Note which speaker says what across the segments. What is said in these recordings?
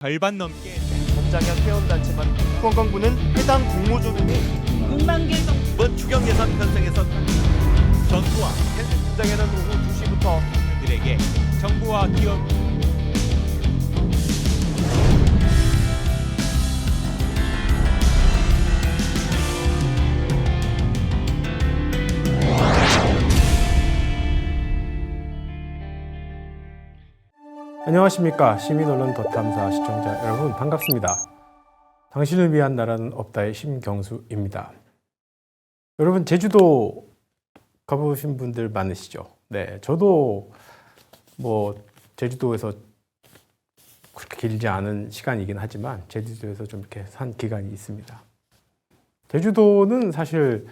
Speaker 1: 절반 넘게
Speaker 2: 공장형 회원단체만 관광부는 해당 공모조명이
Speaker 1: 6만 개 정도 추경 예산 편성에서 전투와
Speaker 2: 현장에는 오후 2시부터
Speaker 1: 들에게 정부와 기업
Speaker 3: 안녕하십니까. 시민언론 덧탐사 시청자 여러분 반갑습니다. 당신을 위한 나라는 없다의 심경수입니다. 여러분 제주도 가보신 분들 많으시죠? 네, 저도 뭐 제주도에서 그렇게 길지 않은 시간이긴 하지만 제주도에서 좀 이렇게 산 기간이 있습니다. 제주도는 사실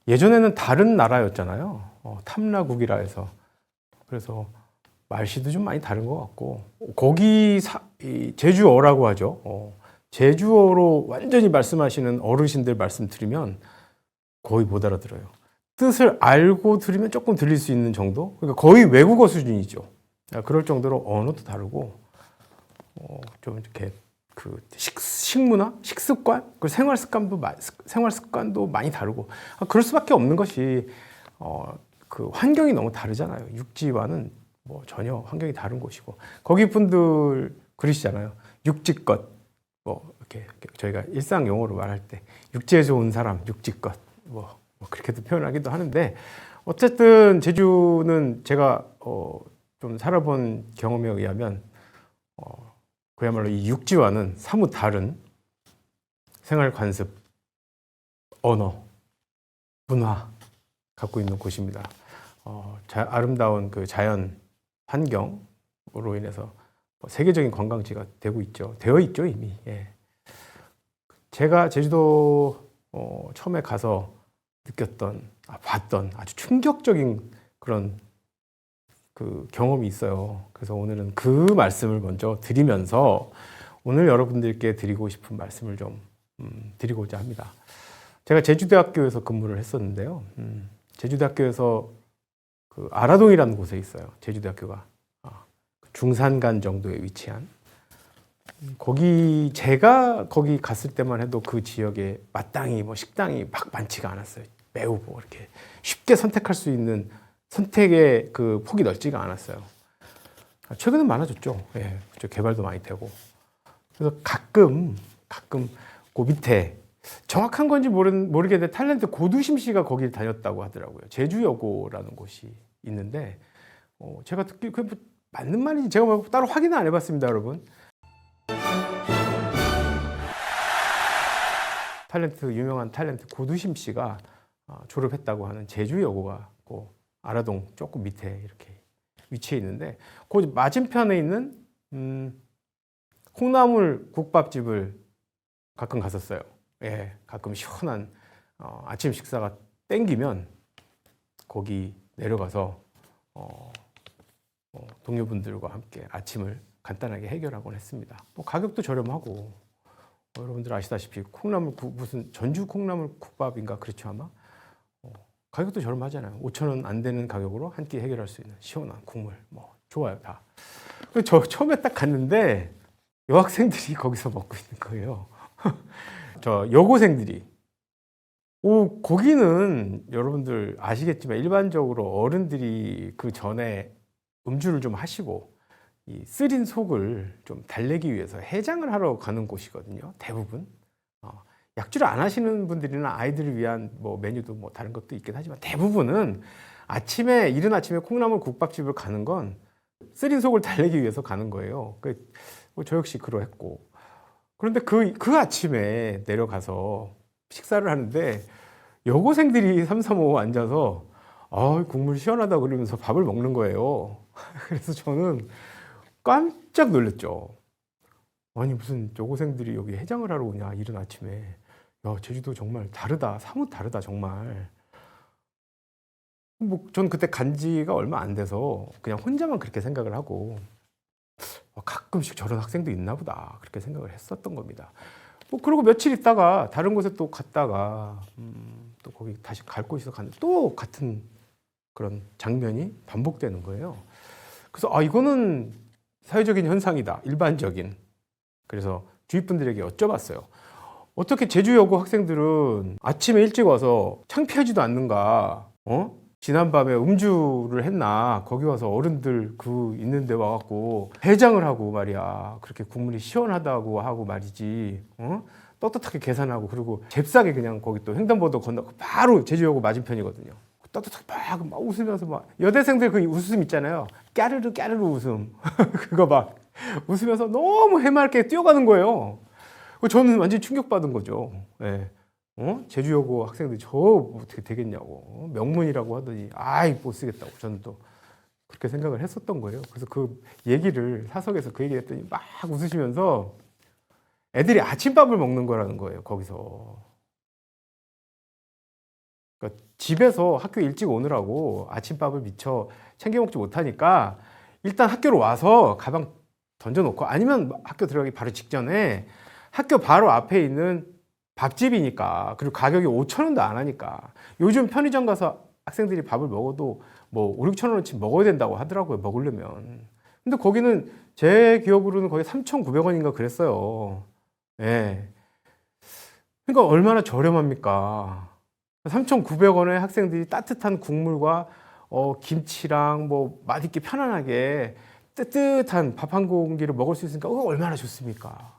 Speaker 3: 예전에는 다른 나라였잖아요. 탐라국이라 해서. 그래서 말씨도 좀 많이 다른 것 같고, 거기 제주어라고 하죠. 제주어로 완전히 말씀하시는 어르신들 말씀 들으면 거의 못 알아들어요. 뜻을 알고 들으면 조금 들릴 수 있는 정도? 그러니까 거의 외국어 수준이죠. 그럴 정도로 언어도 다르고, 좀 이렇게 그 식문화, 식습관, 그 생활 습관도 많이 다르고, 그럴 수밖에 없는 것이 그 환경이 너무 다르잖아요. 육지와는 뭐 전혀 환경이 다른 곳이고, 거기 분들 그러시잖아요. 육지껏, 뭐 이렇게 저희가 일상 용어로 말할 때 육지에서 온 사람 육지껏 뭐 그렇게도 표현하기도 하는데, 어쨌든 제주는 제가 좀 살아본 경험에 의하면 그야말로 이 육지와는 사뭇 다른 생활 관습, 언어, 문화 갖고 있는 곳입니다. 아름다운 그 자연 환경으로 인해서 세계적인 관광지가 되어 있죠 이미. 예. 제가 제주도 처음에 가서 봤던 아주 충격적인 그런 그 경험이 있어요. 그래서 오늘은 그 말씀을 먼저 드리면서 오늘 여러분들께 드리고 싶은 말씀을 좀 드리고자 합니다. 제가 제주대학교에서 근무를 했었는데요. 제주대학교에서 그 아라동이라는 곳에 있어요. 제주대학교가 중산간 정도에 위치한. 제가 거기 갔을 때만 해도 그 지역에 마땅히 뭐 식당이 막 많지가 않았어요. 매우 뭐 이렇게 쉽게 선택할 수 있는 선택의 그 폭이 넓지가 않았어요. 최근엔 많아졌죠. 예, 개발도 많이 되고. 그래서 가끔 그 밑에 정확한 건지 모르겠는데 탤런트 고두심 씨가 거길 다녔다고 하더라고요. 제주여고라는 곳이 있는데, 제가 듣기 그게 뭐 맞는 말인지 제가 뭐 따로 확인은 안 해봤습니다, 여러분. 유명한 탤런트 고두심 씨가 졸업했다고 하는 제주여고가 그 아라동 조금 밑에 이렇게 위치해 있는데, 그 맞은편에 있는 콩나물 국밥집을 가끔 갔었어요. 예, 가끔 시원한 아침 식사가 땡기면 거기 내려가서 동료분들과 함께 아침을 간단하게 해결하곤 했습니다. 뭐 가격도 저렴하고, 여러분들 아시다시피 무슨 전주 콩나물 국밥인가 그렇죠 아마. 가격도 저렴하잖아요. 5,000원 안 되는 가격으로 한 끼 해결할 수 있는 시원한 국물, 뭐 좋아요 다. 저 처음에 딱 갔는데 여학생들이 거기서 먹고 있는 거예요. 저 여고생들이. 거기는 여러분들 아시겠지만 일반적으로 어른들이 그 전에 음주를 좀 하시고 이 쓰린 속을 좀 달래기 위해서 해장을 하러 가는 곳이거든요. 대부분. 약주를 안 하시는 분들이나 아이들을 위한 뭐 메뉴도 뭐 다른 것도 있긴 하지만, 대부분은 이른 아침에 콩나물 국밥집을 가는 건 쓰린 속을 달래기 위해서 가는 거예요. 저 역시 그러했고. 그런데 그 아침에 내려가서 식사를 하는데 여고생들이 3, 4, 5 앉아서 국물 시원하다 그러면서 밥을 먹는 거예요. 그래서 저는 깜짝 놀랐죠. 아니 무슨 여고생들이 여기 해장을 하러 오냐 이른 아침에. 야, 제주도 정말 다르다, 사뭇 다르다 정말. 뭐 전 그때 간 지가 얼마 안 돼서 그냥 혼자만 그렇게 생각을 하고, 가끔씩 저런 학생도 있나 보다 그렇게 생각을 했었던 겁니다. 뭐 그러고 며칠 있다가 다른 곳에 또 갔다가 또 거기 다시 갈 곳에서 갔는데 또 같은 그런 장면이 반복되는 거예요. 그래서 이거는 사회적인 현상이다, 일반적인. 그래서 주위 분들에게 여쭤봤어요. 어떻게 제주여고 학생들은 아침에 일찍 와서 창피하지도 않는가? 지난밤에 음주를 했나? 거기 와서 어른들 그 있는데 와갖고 해장을 하고 말이야. 그렇게 국물이 시원하다고 하고 말이지. 떳떳하게 계산하고 그리고 잽싸게 그냥 거기 또 횡단보도 건너고 바로 제주여고 맞은편이거든요. 떳떳하게 막 웃으면서 막 여대생들 그 웃음 있잖아요. 까르르 까르르 웃음. 그거 막 웃으면서 너무 해맑게 뛰어가는 거예요. 저는 완전히 충격받은 거죠. 예. 제주여고 학생들이 저 어떻게 되겠냐고. 명문이라고 하더니 아이 못 쓰겠다고. 저는 또 그렇게 생각을 했었던 거예요. 그래서 그 얘기를 사석에서 그 얘기를 했더니 막 웃으시면서 애들이 아침밥을 먹는 거라는 거예요. 거기서. 그러니까 집에서 학교 일찍 오느라고 아침밥을 미처 챙겨 먹지 못하니까 일단 학교로 와서 가방 던져놓고 아니면 학교 들어가기 바로 직전에 학교 바로 앞에 있는 밥집이니까 그리고 가격이 5,000원도 안 하니까 요즘 편의점 가서 학생들이 밥을 먹어도 뭐 5, 6,000원어치 먹어야 된다고 하더라고요. 먹으려면. 근데 거기는 제 기억으로는 거의 3,900원인가 그랬어요. 예. 그러니까 얼마나 저렴합니까? 3,900원에 학생들이 따뜻한 국물과 김치랑 뭐 맛있게 편안하게 뜨뜻한 밥 한 공기를 먹을 수 있으니까 얼마나 좋습니까?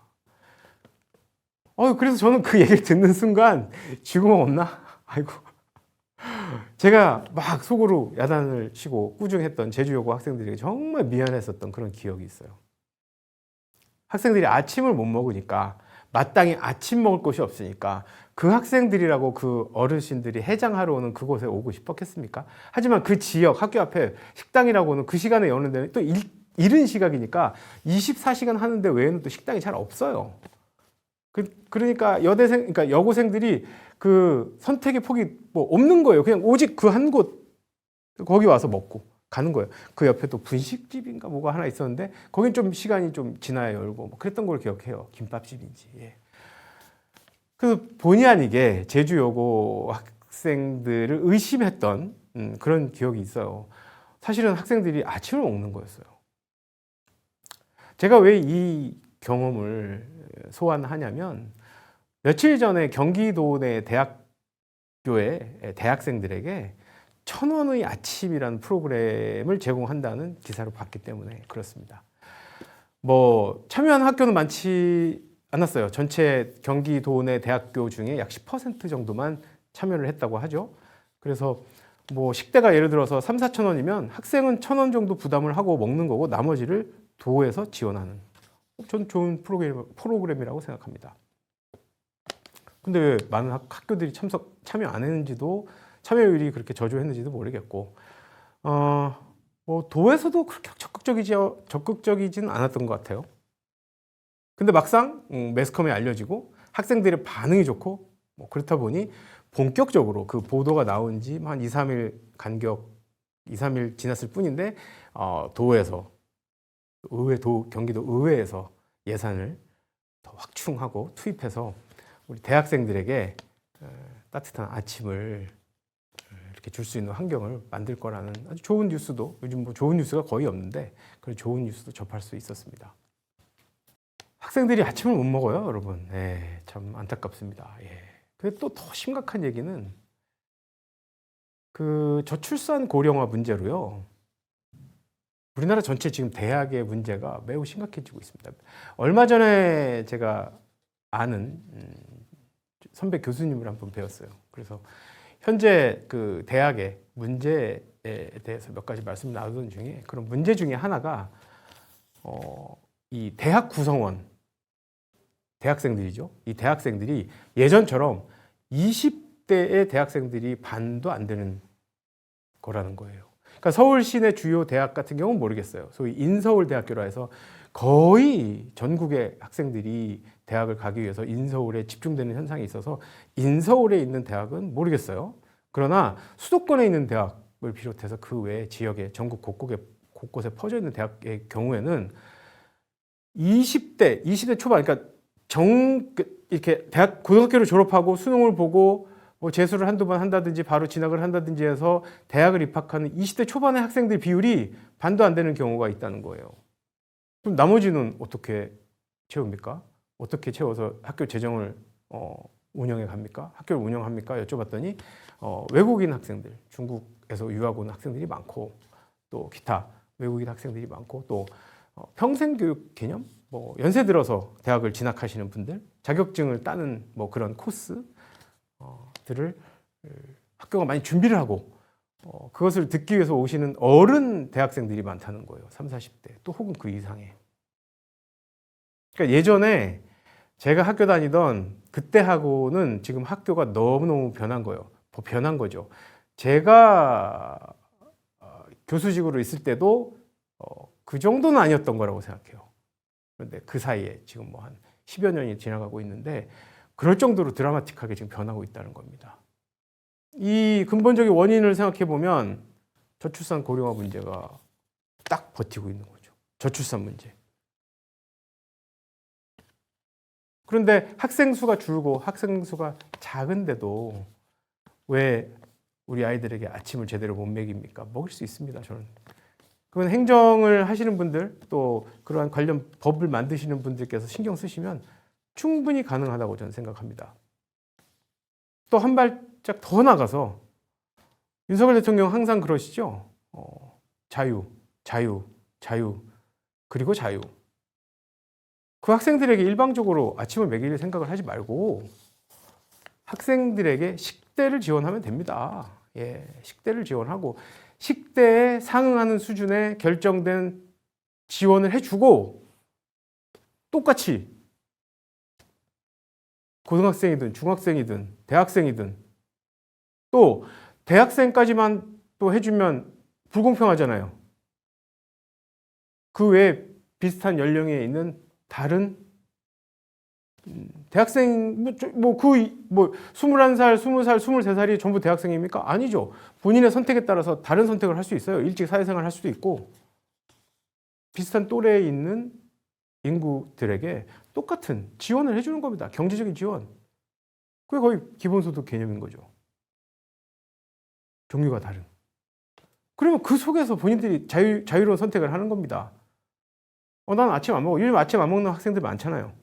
Speaker 3: 그래서 저는 그 얘기를 듣는 순간 쥐구멍 없나? 아이고. 제가 막 속으로 야단을 치고 꾸중했던 제주여고 학생들에게 정말 미안했었던 그런 기억이 있어요. 학생들이 아침을 못 먹으니까 마땅히 아침 먹을 곳이 없으니까 그 학생들이라고 그 어르신들이 해장하러 오는 그곳에 오고 싶었겠습니까? 하지만 그 지역 학교 앞에 식당이라고는 그 시간에 여는 데는 또 이른 시각이니까 24시간 하는데 외에는 또 식당이 잘 없어요. 그러니까 그러니까 여고생들이 그 선택의 폭이 뭐 없는 거예요. 그냥 오직 그 한 곳 거기 와서 먹고 가는 거예요. 그 옆에 또 분식집인가 뭐가 하나 있었는데 거긴 좀 시간이 좀 지나야 열고 뭐 그랬던 걸 기억해요. 김밥집인지. 예. 그래서 본의 아니게 제주여고 학생들을 의심했던 그런 기억이 있어요. 사실은 학생들이 아침을 먹는 거였어요. 제가 왜 이 경험을 소환하냐면 며칠 전에 경기도 내 대학교의 대학생들에게 1,000원의 아침이라는 프로그램을 제공한다는 기사를 봤기 때문에 그렇습니다. 뭐 참여한 학교는 많지 않았어요. 전체 경기도 내 대학교 중에 약 10% 정도만 참여를 했다고 하죠. 그래서 뭐 식대가 예를 들어서 3, 4천 원이면 학생은 1,000원 정도 부담을 하고 먹는 거고 나머지를 도에서 지원하는. 저는 좋은 프로그램이라고 생각합니다. 근데 왜 많은 학교들이 참여 안 했는지도 참여율이 그렇게 저조했는지도 모르겠고 뭐 도에서도 그렇게 적극적이지는 않았던 것 같아요. 근데 막상 매스컴에 알려지고 학생들의 반응이 좋고 뭐 그렇다 보니 본격적으로 그 보도가 나온 지 한 2, 3일 간격 2, 3일 지났을 뿐인데 도에서 경기도 의회에서 예산을 더 확충하고 투입해서 우리 대학생들에게 따뜻한 아침을 이렇게 줄 수 있는 환경을 만들 거라는 아주 좋은 뉴스도 요즘 뭐 좋은 뉴스가 거의 없는데 그런 좋은 뉴스도 접할 수 있었습니다. 학생들이 아침을 못 먹어요, 여러분. 네, 참 안타깝습니다. 예. 근데 또 더 심각한 얘기는 그 저출산 고령화 문제로요. 우리나라 전체 지금 대학의 문제가 매우 심각해지고 있습니다. 얼마 전에 제가 아는 선배 교수님을 한번 배웠어요. 그래서 현재 그 대학의 문제에 대해서 몇 가지 말씀 나누던 중에 그런 문제 중에 하나가 이 대학 구성원 대학생들이죠. 이 대학생들이 예전처럼 20대의 대학생들이 반도 안 되는 거라는 거예요. 그러니까 서울 시내 주요 대학 같은 경우는 모르겠어요. 소위 인서울대학교라 해서 거의 전국의 학생들이 대학을 가기 위해서 인서울에 집중되는 현상이 있어서 인서울에 있는 대학은 모르겠어요. 그러나 수도권에 있는 대학을 비롯해서 그 외 지역에 전국 곳곳에 퍼져 있는 대학의 경우에는 20대 초반, 그러니까 이렇게 대학 고등학교를 졸업하고 수능을 보고 뭐 재수를 한두 번 한다든지 바로 진학을 한다든지 해서 대학을 입학하는 20대 초반의 학생들 비율이 반도 안 되는 경우가 있다는 거예요. 그럼 나머지는 어떻게 채웁니까? 어떻게 채워서 학교 재정을 운영해 갑니까? 학교를 운영합니까? 여쭤봤더니 외국인 학생들, 중국에서 유학 온 학생들이 많고 또 기타 외국인 학생들이 많고 또 평생교육 개념, 뭐 연세 들어서 대학을 진학하시는 분들, 자격증을 따는 뭐 그런 코스들을 학교가 많이 준비를 하고 그것을 듣기 위해서 오시는 어른 대학생들이 많다는 거예요. 30, 40대 또 혹은 그 이상의. 그러니까 예전에 제가 학교 다니던 그때하고는 지금 학교가 너무너무 변한 거예요. 변한 거죠. 제가 교수직으로 있을 때도 그 정도는 아니었던 거라고 생각해요. 그런데 그 사이에 지금 뭐 한 10여 년이 지나가고 있는데 그럴 정도로 드라마틱하게 지금 변하고 있다는 겁니다. 이 근본적인 원인을 생각해 보면 저출산 고령화 문제가 딱 버티고 있는 거죠. 저출산 문제. 그런데 학생 수가 줄고 학생 수가 작은데도 왜 우리 아이들에게 아침을 제대로 못 먹입니까? 먹일 수 있습니다, 저는. 그건 행정을 하시는 분들 또 그러한 관련 법을 만드시는 분들께서 신경 쓰시면 충분히 가능하다고 저는 생각합니다. 또 한 발짝 더 나가서 윤석열 대통령 항상 그러시죠. 자유, 자유, 자유, 그리고 자유. 그 학생들에게 일방적으로 아침을 먹일 생각을 하지 말고 학생들에게 식대를 지원하면 됩니다. 예, 식대를 지원하고 식대에 상응하는 수준의 결정된 지원을 해주고 똑같이 고등학생이든 중학생이든 대학생이든 또 대학생까지만 또 해주면 불공평하잖아요. 그 외에 비슷한 연령에 있는 다른 대학생 21살, 20살, 23살이 전부 대학생입니까? 아니죠. 본인의 선택에 따라서 다른 선택을 할 수 있어요. 일찍 사회생활을 할 수도 있고 비슷한 또래에 있는 인구들에게 똑같은 지원을 해주는 겁니다. 경제적인 지원. 그게 거의 기본소득 개념인 거죠. 종류가 다른. 그러면 그 속에서 본인들이 자유로운 선택을 하는 겁니다. 난 아침 안 먹어. 요즘 아침 안 먹는 학생들 많잖아요.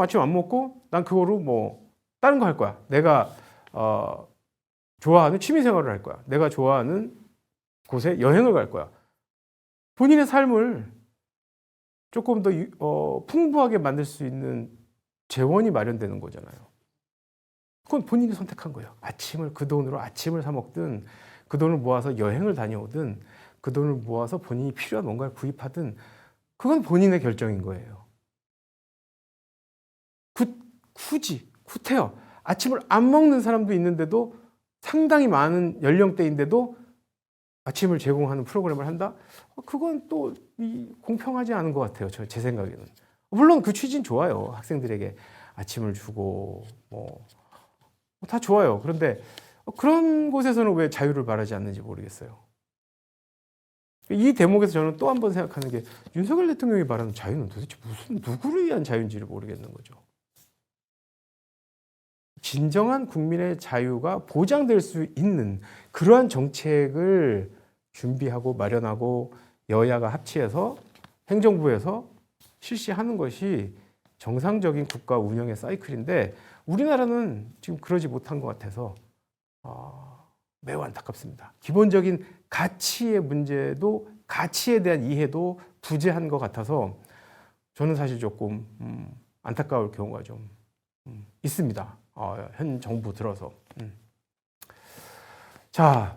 Speaker 3: 아침 안 먹고 난 그거로 뭐 다른 거 할 거야. 내가 좋아하는 취미 생활을 할 거야. 내가 좋아하는 곳에 여행을 갈 거야. 본인의 삶을 조금 더 풍부하게 만들 수 있는 재원이 마련되는 거잖아요. 그건 본인이 선택한 거예요. 그 돈으로 아침을 사 먹든 그 돈을 모아서 여행을 다녀오든 그 돈을 모아서 본인이 필요한 뭔가를 구입하든 그건 본인의 결정인 거예요. 구태여 아침을 안 먹는 사람도 있는데도 상당히 많은 연령대인데도 아침을 제공하는 프로그램을 한다? 그건 또 공평하지 않은 것 같아요. 제 생각에는. 물론 그 취지는 좋아요. 학생들에게 아침을 주고 다 좋아요. 그런데 그런 곳에서는 왜 자유를 말하지 않는지 모르겠어요. 이 대목에서 저는 또 한 번 생각하는 게 윤석열 대통령이 말하는 자유는 도대체 누구를 위한 자유인지를 모르겠는 거죠. 진정한 국민의 자유가 보장될 수 있는 그러한 정책을 준비하고 마련하고 여야가 합치해서 행정부에서 실시하는 것이 정상적인 국가 운영의 사이클인데 우리나라는 지금 그러지 못한 것 같아서 매우 안타깝습니다. 기본적인 가치의 문제도 가치에 대한 이해도 부재한 것 같아서 저는 사실 조금 안타까울 경우가 좀 있습니다. 현 정부 들어서. 자,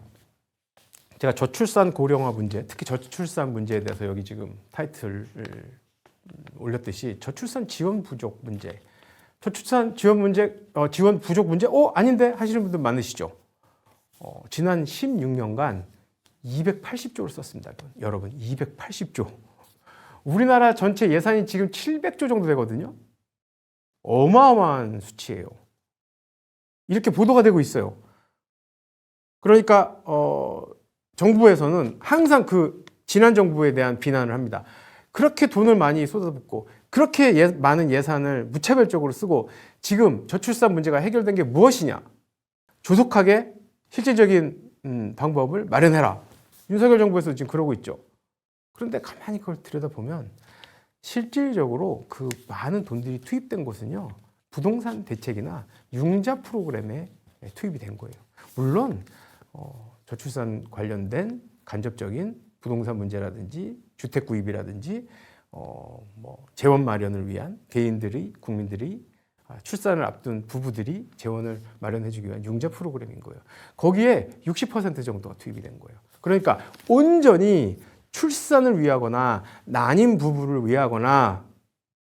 Speaker 3: 제가 저출산 고령화 문제, 특히 저출산 문제에 대해서 여기 지금 타이틀을 올렸듯이 저출산 지원 부족 문제, 저출산 지원 문제, 지원 부족 문제, 아닌데 하시는 분들 많으시죠. 지난 16년간 280조를 썼습니다. 여러분, 280조. 우리나라 전체 예산이 지금 700조 정도 되거든요. 어마어마한 수치예요. 이렇게 보도가 되고 있어요. 그러니까 정부에서는 항상 그 지난 정부에 대한 비난을 합니다. 그렇게 돈을 많이 쏟아붓고 그렇게 많은 예산을 무차별적으로 쓰고 지금 저출산 문제가 해결된 게 무엇이냐? 조속하게 실질적인 방법을 마련해라. 윤석열 정부에서 지금 그러고 있죠. 그런데 가만히 그걸 들여다보면 실질적으로 그 많은 돈들이 투입된 곳은요, 부동산 대책이나 융자 프로그램에 투입이 된 거예요. 물론 저출산 관련된 간접적인 부동산 문제라든지 주택 구입이라든지 뭐 재원 마련을 위한 개인들이 국민들이 출산을 앞둔 부부들이 재원을 마련해주기 위한 융자 프로그램인 거예요. 거기에 60% 정도가 투입이 된 거예요. 그러니까 온전히 출산을 위하거나 난임 부부를 위하거나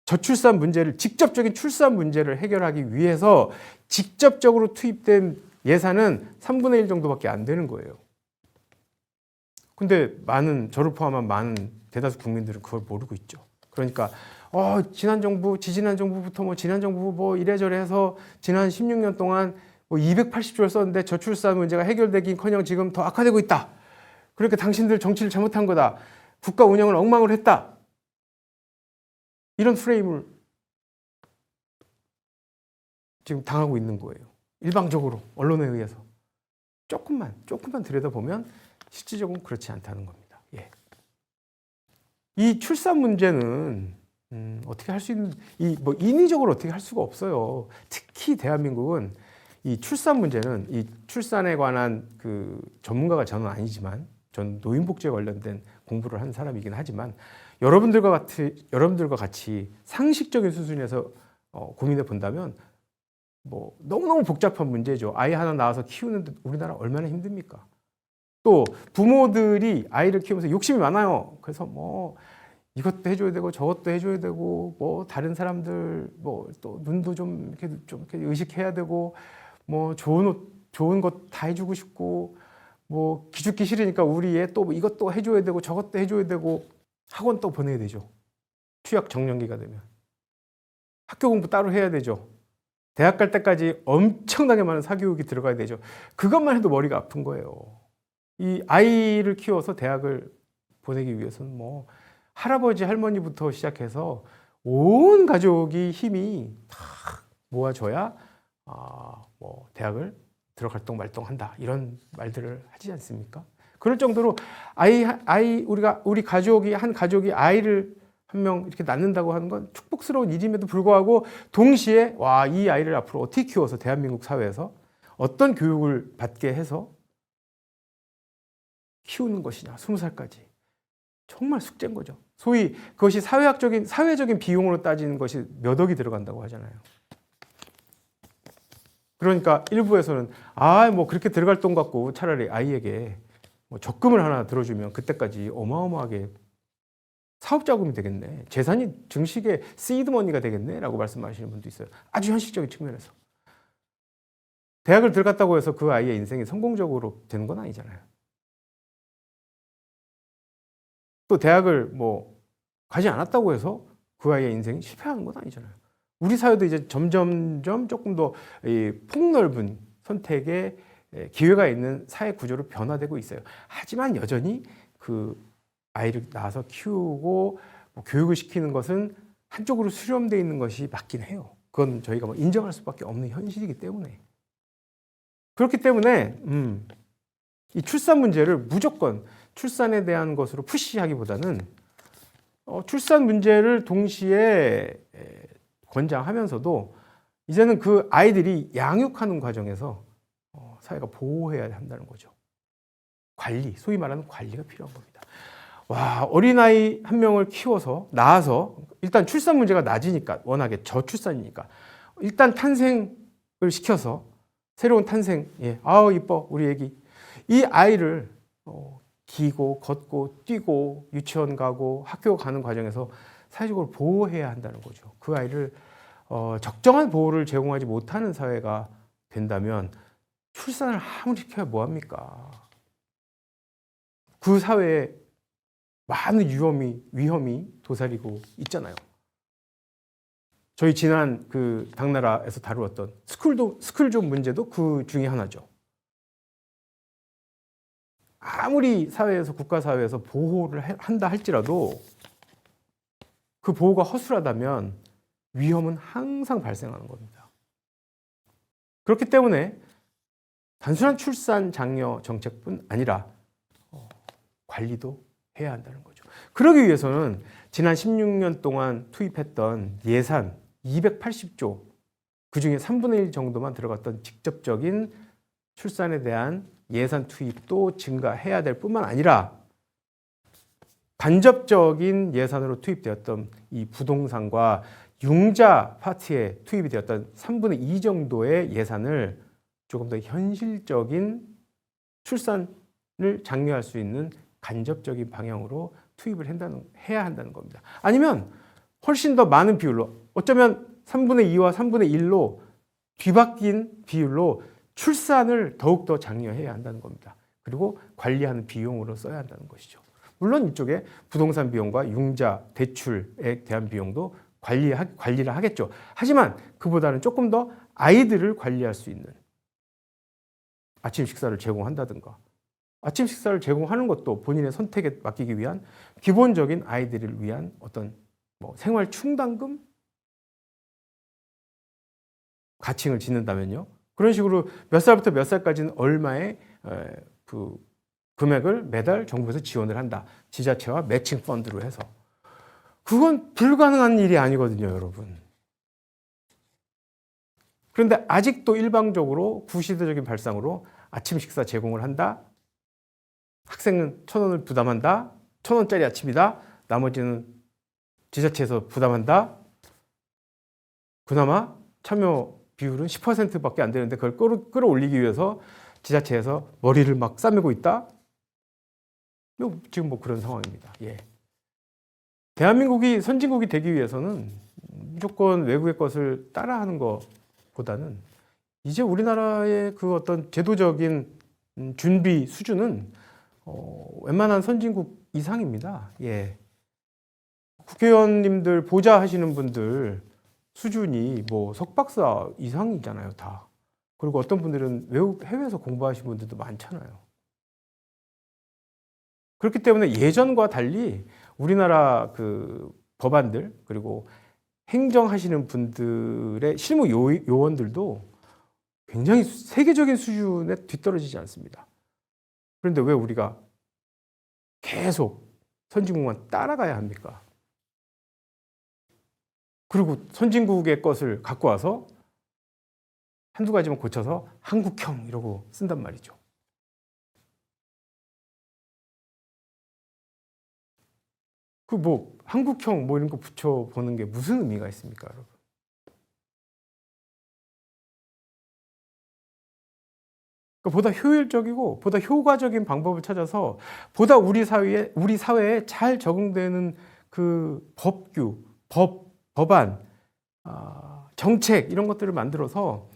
Speaker 3: 저출산 문제를 직접적인 출산 문제를 해결하기 위해서 직접적으로 투입된 예산은 3분의 1 정도밖에 안 되는 거예요. 근데 저를 포함한 많은 대다수 국민들은 그걸 모르고 있죠. 그러니까 지난 정부, 지지난 정부부터 뭐 지난 정부 뭐 이래저래 해서 지난 16년 동안 뭐 280조를 썼는데 저출산 문제가 해결되긴커녕 지금 더 악화되고 있다. 그러니까 당신들 정치를 잘못한 거다. 국가 운영을 엉망을 했다. 이런 프레임을 지금 당하고 있는 거예요. 일방적으로 언론에 의해서. 조금만 들여다보면 실질적으로 그렇지 않다는 겁니다. 예. 이 출산 문제는 어떻게 할 수 있는, 뭐 인위적으로 어떻게 할 수가 없어요. 특히 대한민국은 이 출산 문제는 이 출산에 관한 그 전문가가 저는 아니지만 전 노인복지에 관련된 공부를 한 사람이긴 하지만 여러분들과 같이 상식적인 수준에서 고민해 본다면 뭐 너무너무 복잡한 문제죠. 아이 하나 낳아서 키우는데 우리나라 얼마나 힘듭니까? 또 부모들이 아이를 키우면서 욕심이 많아요. 그래서 뭐 이것도 해줘야 되고 저것도 해줘야 되고 뭐 다른 사람들 뭐 또 눈도 좀 이렇게 의식해야 되고 뭐 좋은 옷 좋은 것 다 해주고 싶고 뭐 기죽기 싫으니까 우리 애 또 이것도 해줘야 되고 저것도 해줘야 되고 학원 또 보내야 되죠. 취약 정년기가 되면 학교 공부 따로 해야 되죠. 대학 갈 때까지 엄청나게 많은 사교육이 들어가야 되죠. 그것만 해도 머리가 아픈 거예요. 이 아이를 키워서 대학을 보내기 위해서는 뭐 할아버지 할머니부터 시작해서 온 가족이 힘이 다 모아져야 뭐 대학을 들어갈동 말동한다 이런 말들을 하지 않습니까? 그럴 정도로 우리 가족이 한 가족이 아이를 한 명 이렇게 낳는다고 하는 건 축복스러운 일임에도 불구하고 동시에 이 아이를 앞으로 어떻게 키워서 대한민국 사회에서 어떤 교육을 받게 해서 키우는 것이냐 20살까지 정말 숙제인 거죠. 소위 그것이 사회적인 비용으로 따지는 것이 몇 억이 들어간다고 하잖아요. 그러니까 일부에서는 뭐 그렇게 들어갈 돈 갖고 차라리 아이에게 뭐 적금을 하나 들어주면 그때까지 어마어마하게 사업자금이 되겠네. 재산이 증식의 시드머니가 되겠네 라고 말씀하시는 분도 있어요. 아주 현실적인 측면에서. 대학을 들어갔다고 해서 그 아이의 인생이 성공적으로 되는 건 아니잖아요. 또 대학을 뭐 가지 않았다고 해서 그 아이의 인생이 실패하는 건 아니잖아요. 우리 사회도 이제 점점점 조금 더 폭넓은 선택의 기회가 있는 사회 구조로 변화되고 있어요. 하지만 여전히 그 아이를 낳아서 키우고 뭐 교육을 시키는 것은 한쪽으로 수렴되어 있는 것이 맞긴 해요. 그건 저희가 뭐 인정할 수밖에 없는 현실이기 때문에. 그렇기 때문에 이 출산 문제를 무조건 출산에 대한 것으로 푸시하기보다는 출산 문제를 동시에 권장하면서도 이제는 그 아이들이 양육하는 과정에서 사회가 보호해야 한다는 거죠. 관리, 소위 말하는 관리가 필요한 겁니다. 어린아이 한 명을 키워서 낳아서 일단 출산 문제가 낮으니까 워낙에 저출산이니까 일단 탄생을 시켜서 새로운 탄생, 이뻐 우리 애기 이 아이를 기고 걷고 뛰고 유치원 가고 학교 가는 과정에서 사회적으로 보호해야 한다는 거죠. 그 아이를 적정한 보호를 제공하지 못하는 사회가 된다면 출산을 아무리 시켜야 뭐합니까? 그 사회에 많은 위험이 도사리고 있잖아요. 저희 지난 그 당나라에서 다루었던 스쿨존 문제도 그 중에 하나죠. 아무리 국가사회에서 보호를 한다 할지라도 그 보호가 허술하다면 위험은 항상 발생하는 겁니다. 그렇기 때문에 단순한 출산 장려 정책뿐 아니라 관리도 해야 한다는 거죠. 그러기 위해서는 지난 16년 동안 투입했던 예산 280조, 그중에 3분의 1 정도만 들어갔던 직접적인 출산에 대한 예산 투입도 증가해야 될 뿐만 아니라 간접적인 예산으로 투입되었던 이 부동산과 융자 파트에 투입이 되었던 3분의 2 정도의 예산을 조금 더 현실적인 출산을 장려할 수 있는 간접적인 방향으로 투입을 해야 한다는 겁니다. 아니면 훨씬 더 많은 비율로, 어쩌면 3분의 2와 3분의 1로 뒤바뀐 비율로 출산을 더욱더 장려해야 한다는 겁니다. 그리고 관리하는 비용으로 써야 한다는 것이죠. 물론 이쪽에 부동산 비용과 융자, 대출에 대한 비용도 관리를 하겠죠. 하지만 그보다는 조금 더 아이들을 관리할 수 있는 아침 식사를 제공한다든가, 아침 식사를 제공하는 것도 본인의 선택에 맡기기 위한 기본적인 아이들을 위한 어떤 생활 충당금? 가칭을 짓는다면요. 그런 식으로 몇 살부터 몇 살까지는 얼마의 그 금액을 매달 정부에서 지원을 한다. 지자체와 매칭 펀드로 해서. 그건 불가능한 일이 아니거든요, 여러분. 그런데 아직도 일방적으로 구시대적인 발상으로 아침 식사 제공을 한다. 학생은 1,000원을 부담한다. 1,000원짜리 아침이다. 나머지는 지자체에서 부담한다. 그나마 참여 비율은 10%밖에 안 되는데 그걸 끌어올리기 위해서 지자체에서 머리를 막 싸매고 있다. 지금 그런 상황입니다. 예. 대한민국이 선진국이 되기 위해서는 무조건 외국의 것을 따라하는 것보다는 이제 우리나라의 그 어떤 제도적인 준비 수준은 웬만한 선진국 이상입니다. 예. 국회의원님들 보좌 하시는 분들 수준이 석박사 이상이잖아요, 다. 그리고 어떤 분들은 해외에서 공부하신 분들도 많잖아요. 그렇기 때문에 예전과 달리 우리나라 그 법안들 그리고 행정하시는 분들의 실무 요원들도 굉장히 세계적인 수준에 뒤떨어지지 않습니다. 그런데 왜 우리가 계속 선진국만 따라가야 합니까? 그리고 선진국의 것을 갖고 와서 한두 가지만 고쳐서 한국형 이러고 쓴단 말이죠. 한국형 이런 거 붙여보는 게 무슨 의미가 있습니까, 여러분? 보다 효율적이고 보다 효과적인 방법을 찾아서 보다 우리 사회에 잘 적응되는 그 법안, 정책 이런 것들을 만들어서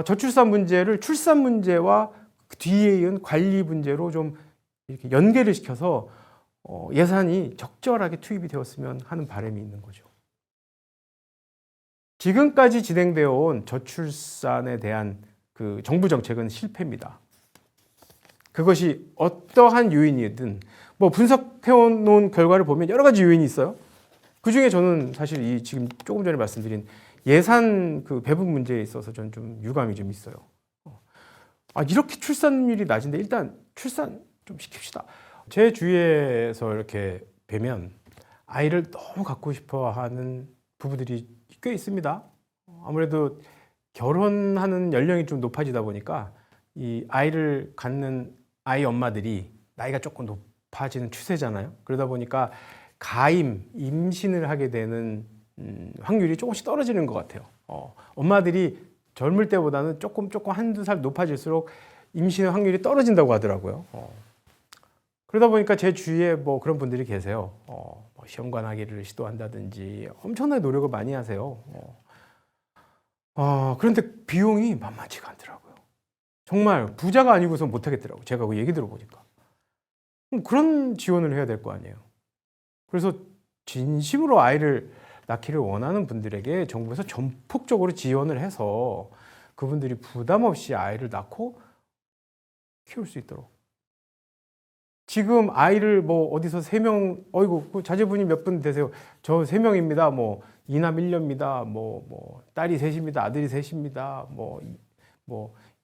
Speaker 3: 저출산 문제를 출산 문제와 그 뒤에 이은 관리 문제로 좀 이렇게 연계를 시켜서 예산이 적절하게 투입이 되었으면 하는 바람이 있는 거죠. 지금까지 진행되어 온 저출산에 대한 그 정부 정책은 실패입니다. 그것이 어떠한 요인이든 분석해 놓은 결과를 보면 여러 가지 요인이 있어요. 그 중에 저는 사실 지금 조금 전에 말씀드린 예산 그 배분 문제에 있어서 저는 좀 유감이 좀 있어요. 이렇게 출산율이 낮은데 일단 출산 좀 시킵시다. 제 주위에서 이렇게 뵈면 아이를 너무 갖고 싶어 하는 부부들이 꽤 있습니다. 아무래도 결혼하는 연령이 좀 높아지다 보니까 이 아이를 갖는 아이 엄마들이 나이가 조금 높아지는 추세잖아요. 그러다 보니까 임신을 하게 되는 확률이 조금씩 떨어지는 것 같아요. 엄마들이 젊을 때보다는 조금 한두 살 높아질수록 임신 확률이 떨어진다고 하더라고요. 그러다 보니까 제 주위에 그런 분들이 계세요. 시험관하기를 시도한다든지 엄청나게 노력을 많이 하세요. 그런데 비용이 만만치가 않더라고요. 정말 부자가 아니고서 못하겠더라고요. 제가 그 얘기 들어보니까. 그런 지원을 해야 될 거 아니에요. 그래서 진심으로 아이를 낳기를 원하는 분들에게 정부에서 전폭적으로 지원을 해서 그분들이 부담 없이 아이를 낳고 키울 수 있도록. 지금 아이를 어디서 3명, 그 자제분이 몇 분 되세요? 저 3명입니다. 이남 1녀입니다. 딸이 셋입니다. 아들이 셋입니다.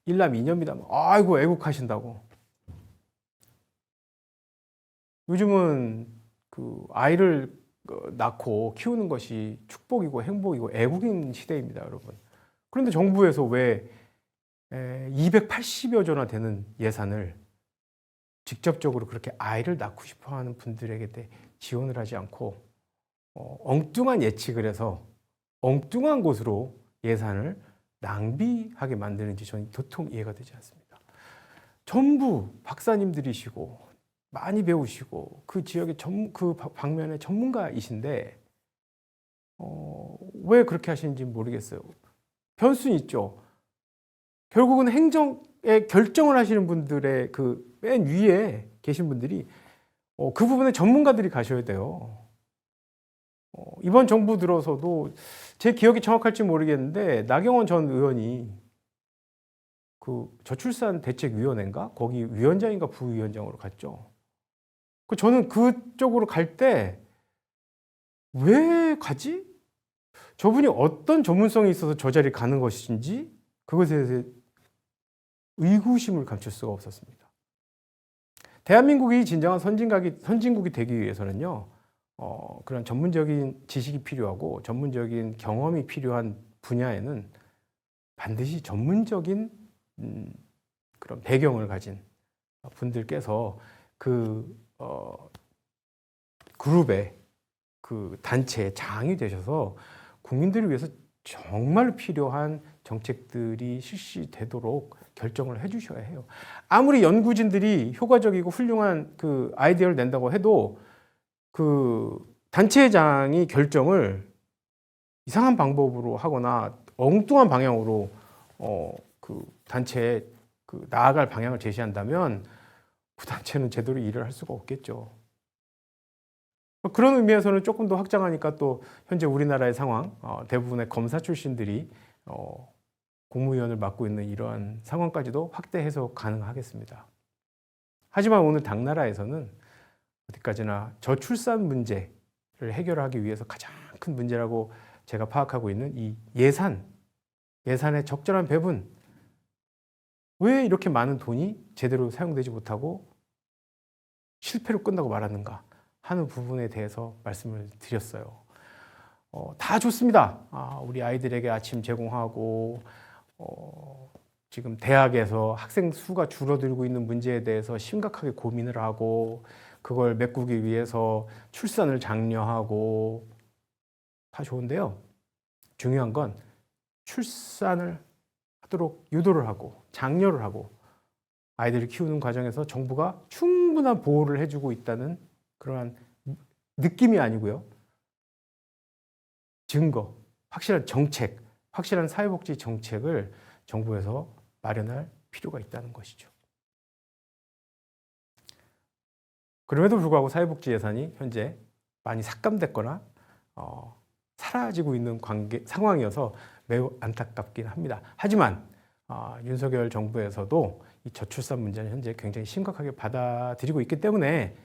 Speaker 3: 일남 2녀입니다. 아이고, 애국하신다고. 요즘은 그 아이를 낳고 키우는 것이 축복이고 행복이고 애국인 시대입니다, 여러분. 그런데 정부에서 왜 280여 조나 되는 예산을 직접적으로 그렇게 아이를 낳고 싶어 하는 분들에게 지원을 하지 않고 엉뚱한 예측을 해서 엉뚱한 곳으로 예산을 낭비하게 만드는지 저는 도통 이해가 되지 않습니다. 전부 박사님들이시고 많이 배우시고 그 지역의 그 방면의 전문가이신데 왜 그렇게 하시는지 모르겠어요. 변수는 있죠. 결국은 행정의 결정을 하시는 분들의 그 맨 위에 계신 분들이 그 부분에 전문가들이 가셔야 돼요. 이번 정부 들어서도 제 기억이 정확할지 모르겠는데 나경원 전 의원이 그 저출산 대책위원회인가 거기 위원장인가 부위원장으로 갔죠. 저는 그쪽으로 갈 때 왜 가지? 저분이 어떤 전문성이 있어서 저 자리에 가는 것인지 그것에 대해서 의구심을 감출 수가 없었습니다. 대한민국이 진정한 선진국이 되기 위해서는요, 그런 전문적인 지식이 필요하고 전문적인 경험이 필요한 분야에는 반드시 전문적인 그런 배경을 가진 분들께서 그 그룹의 그 단체의 장이 되셔서 국민들을 위해서 정말 필요한 정책들이 실시되도록 결정을 해주셔야 해요. 아무리 연구진들이 효과적이고 훌륭한 그 아이디어를 낸다고 해도 그 단체장이 결정을 이상한 방법으로 하거나 엉뚱한 방향으로 그 단체에 그 나아갈 방향을 제시한다면 그 단체는 제대로 일을 할 수가 없겠죠. 그런 의미에서는 조금 더 확장하니까 또 현재 우리나라의 상황, 대부분의 검사 출신들이 국무위원을 맡고 있는 이러한 상황까지도 확대 해석 가능하겠습니다. 하지만 오늘 당나라에서는 어디까지나 저출산 문제를 해결하기 위해서 가장 큰 문제라고 제가 파악하고 있는 이 예산의 적절한 배분, 왜 이렇게 많은 돈이 제대로 사용되지 못하고 실패로 끝나고 말았는가 하는 부분에 대해서 말씀을 드렸어요. 다 좋습니다. 우리 아이들에게 아침 제공하고 지금 대학에서 학생 수가 줄어들고 있는 문제에 대해서 심각하게 고민을 하고 그걸 메꾸기 위해서 출산을 장려하고 다 좋은데요. 중요한 건 출산을 하도록 유도를 하고 장려를 하고 아이들을 키우는 과정에서 정부가 충분한 보호를 해주고 있다는 그러한 느낌이 아니고요. 증거, 확실한 정책, 확실한 사회복지 정책을 정부에서 마련할 필요가 있다는 것이죠. 그럼에도 불구하고 사회복지 예산이 현재 많이 삭감됐거나 사라지고 있는 상황이어서 매우 안타깝긴 합니다. 하지만 윤석열 정부에서도 이 저출산 문제는 현재 굉장히 심각하게 받아들이고 있기 때문에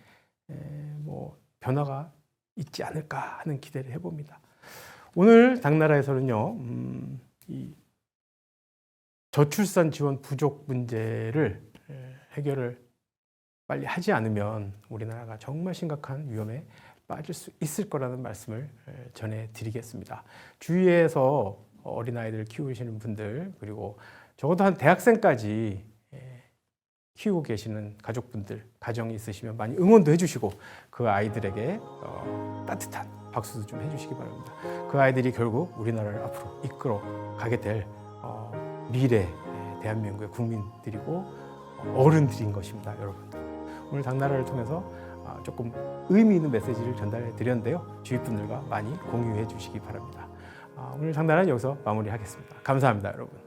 Speaker 3: 변화가 있지 않을까 하는 기대를 해봅니다. 오늘 당나라에서는요, 이 저출산 지원 부족 문제를 해결을 빨리 하지 않으면 우리나라가 정말 심각한 위험에 빠질 수 있을 거라는 말씀을 전해드리겠습니다. 주위에서 어린아이들 키우시는 분들 그리고 적어도 한 대학생까지 키우고 계시는 가족분들, 가정이 있으시면 많이 응원도 해주시고 그 아이들에게 따뜻한 박수도 좀 해주시기 바랍니다. 그 아이들이 결국 우리나라를 앞으로 이끌어 가게 될 미래 대한민국의 국민들이고 어른들인 것입니다, 여러분들. 오늘 당나라를 통해서 조금 의미 있는 메시지를 전달해 드렸는데요. 주위 분들과 많이 공유해 주시기 바랍니다. 오늘 당나라는 여기서 마무리하겠습니다. 감사합니다, 여러분.